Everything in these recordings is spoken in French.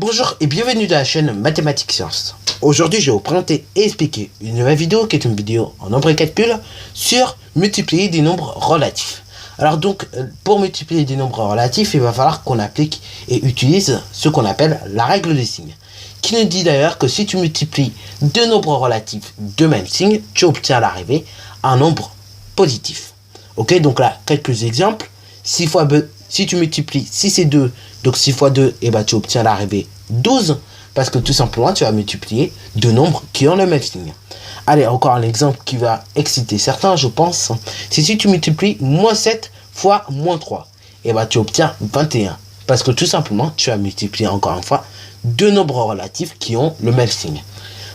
Bonjour et bienvenue dans la chaîne Mathématiques Sciences. Aujourd'hui, je vais vous présenter et expliquer une nouvelle vidéo qui est une vidéo en nombre et calcul sur multiplier des nombres relatifs. Alors donc, pour multiplier des nombres relatifs, il va falloir qu'on applique et utilise ce qu'on appelle la règle des signes, qui nous dit d'ailleurs que si tu multiplies deux nombres relatifs de même signe, tu obtiens à l'arrivée un nombre positif. Ok, donc là, quelques exemples. 6 fois B, si tu multiplies 6 et 2, donc 6 fois 2, et tu obtiens à l'arrivée 12, parce que tout simplement, tu vas multiplier deux nombres qui ont le même signe. Allez, encore un exemple qui va exciter certains, je pense. C'est si tu multiplies moins 7 fois moins 3, et tu obtiens 21, parce que tout simplement, tu as multiplié encore une fois deux nombres relatifs qui ont le même signe.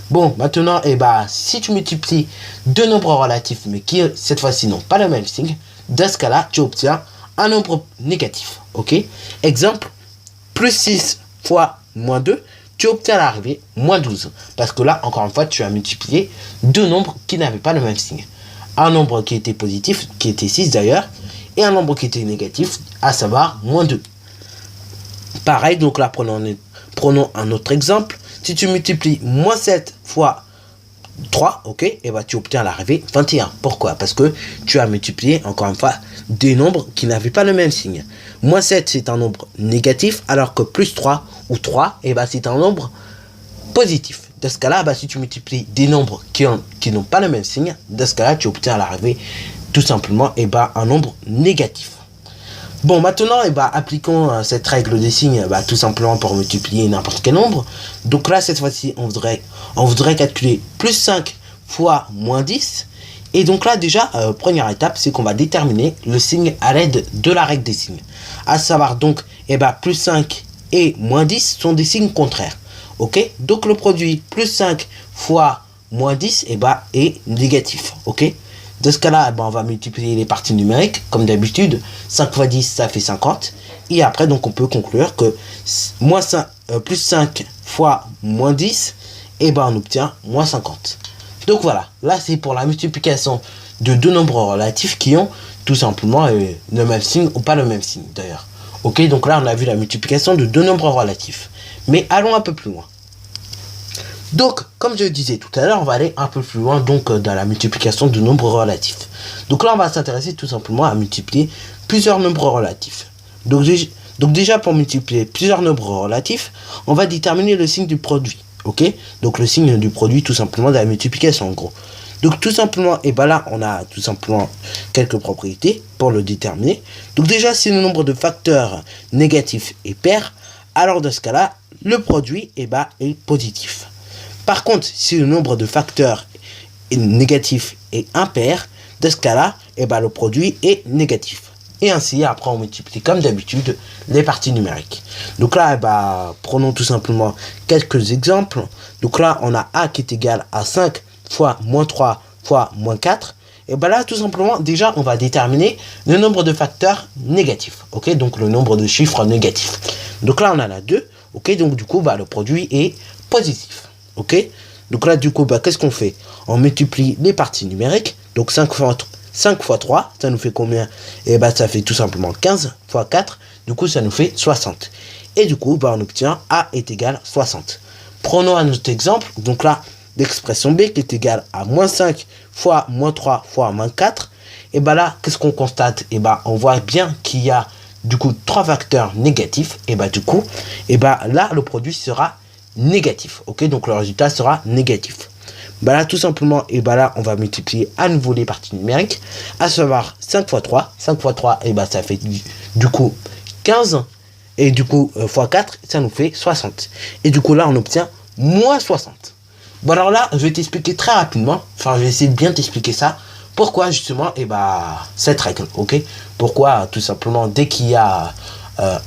Bon, maintenant, si tu multiplies deux nombres relatifs, mais qui cette fois-ci n'ont pas le même signe, dans ce cas-là, tu obtiens un nombre négatif. Ok, exemple, plus 6 fois moins 2, tu obtiens à l'arrivée moins 12. Parce que là, encore une fois, tu as multiplié deux nombres qui n'avaient pas le même signe. Un nombre qui était positif, qui était 6 d'ailleurs, et un nombre qui était négatif, à savoir moins 2. Pareil, donc là, prenons un autre exemple. Si tu multiplies moins 7 fois 3, ok, et tu obtiens à l'arrivée 21. Pourquoi? Parce que tu as multiplié, encore une fois, des nombres qui n'avaient pas le même signe. Moins 7, c'est un nombre négatif, alors que plus 3 ou 3, c'est un nombre positif. Dans ce cas-là, si tu multiplies des nombres qui n'ont pas le même signe, dans ce cas-là, tu obtiens à l'arrivée tout simplement un nombre négatif. Bon, maintenant, appliquons cette règle des signes tout simplement pour multiplier n'importe quel nombre. Donc là, cette fois-ci, on voudrait calculer plus 5 fois moins 10. Et donc là, déjà, première étape, c'est qu'on va déterminer le signe à l'aide de la règle des signes. À savoir donc, plus 5 et moins 10 sont des signes contraires. Ok, donc le produit plus 5 fois moins 10 est négatif. Ok. Dans ce cas-là, on va multiplier les parties numériques, comme d'habitude. 5 fois 10, ça fait 50. Et après, donc, on peut conclure que plus 5 fois moins 10, on obtient moins 50. Donc voilà, là, c'est pour la multiplication de deux nombres relatifs qui ont tout simplement le même signe ou pas le même signe, d'ailleurs. Ok, donc là, on a vu la multiplication de deux nombres relatifs. Mais allons un peu plus loin. Donc, comme je le disais tout à l'heure, on va aller un peu plus loin dans la multiplication de nombres relatifs. Donc là, on va s'intéresser tout simplement à multiplier plusieurs nombres relatifs. Donc déjà, pour multiplier plusieurs nombres relatifs, on va déterminer le signe du produit. Ok, donc le signe du produit tout simplement de la multiplication en gros. Donc tout simplement, là, on a tout simplement quelques propriétés pour le déterminer. Donc déjà, si le nombre de facteurs négatifs est pair, alors dans ce cas-là, le produit est positif. Par contre, si le nombre de facteurs négatifs est impair, dans ce cas-là, le produit est négatif. Et ainsi, après, on multiplie comme d'habitude les parties numériques. Donc là, prenons tout simplement quelques exemples. Donc là, on a A qui est égal à 5 fois moins 3 fois moins 4. Et là, tout simplement, déjà, on va déterminer le nombre de facteurs négatifs. Ok, donc le nombre de chiffres négatifs. Donc là, on en a 2. Ok, donc du coup, le produit est positif. Ok, donc là du coup qu'est-ce qu'on fait? On multiplie les parties numériques. Donc 5 fois 3, ça nous fait combien? Ça fait tout simplement 15 fois 4. Du coup ça nous fait 60. Et du coup on obtient A est égal à 60. Prenons un autre exemple. Donc là l'expression B qui est égale à moins 5 fois moins 3 fois moins 4. Et là qu'est-ce qu'on constate? On voit bien qu'il y a du coup 3 facteurs négatifs. Et du coup là le produit sera négatif. Ok, donc le résultat sera négatif. Là tout simplement, là on va multiplier à nouveau les parties numériques, à savoir 5 fois 3. 5 fois 3, ça fait du coup 15. Et du coup fois 4, ça nous fait 60. Et du coup là on obtient moins 60. Bon alors là, je vais t'expliquer très rapidement. Enfin, je vais essayer de bien t'expliquer ça. Pourquoi justement, cette règle, ok? Pourquoi tout simplement, dès qu'il y a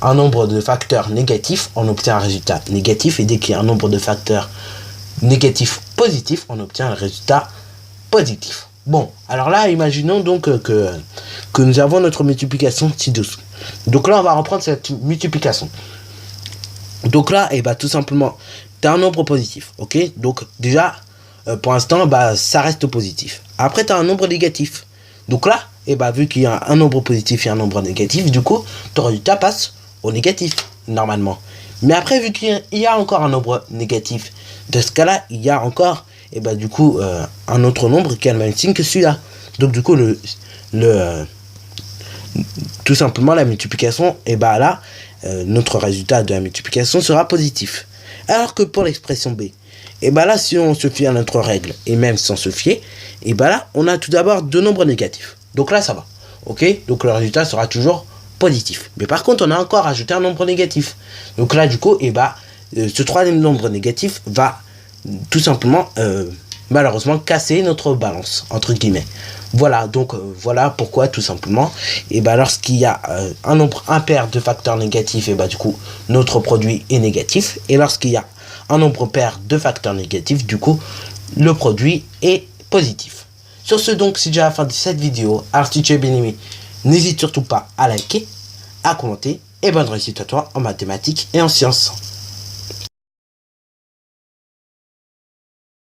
un nombre de facteurs négatifs, on obtient un résultat négatif. Et dès qu'il y a un nombre de facteurs négatifs positifs, on obtient un résultat positif. Bon, alors là, imaginons donc que nous avons notre multiplication ci-dessous. Donc là, on va reprendre cette multiplication. Donc là, tout simplement, tu as un nombre positif. Ok, donc déjà, pour l'instant, ça reste positif. Après, tu as un nombre négatif. Donc là, vu qu'il y a un nombre positif et un nombre négatif, du coup, ton résultat passe au négatif. normalement. Mais après, vu qu'il y a encore un nombre négatif, de ce cas-là, il y a encore, et bah du coup, un autre nombre qui a le même signe que celui-là. Donc du coup, tout simplement, la multiplication, et bah là, notre résultat de la multiplication sera positif. Alors que pour l'expression B, et bah là, si on se fie à notre règle, et même sans se fier, et bah là, on a tout d'abord deux nombres négatifs. Donc là, ça va. Ok? Donc le résultat sera toujours positif. Mais par contre, on a encore ajouté un nombre négatif. Donc là, du coup, et bah, ce troisième nombre négatif va tout simplement, malheureusement, casser notre balance, entre guillemets. Voilà, donc voilà pourquoi, tout simplement, et bah, lorsqu'il y a un nombre impair de facteurs négatifs, et bah, du coup, notre produit est négatif. Et lorsqu'il y a un nombre pair de facteurs négatifs, du coup, le produit est positif. Sur ce, donc, c'est déjà la fin de cette vidéo. Alors, si tu es bien aimé, n'hésite surtout pas à liker, à commenter, et bonne réussite à toi en mathématiques et en sciences.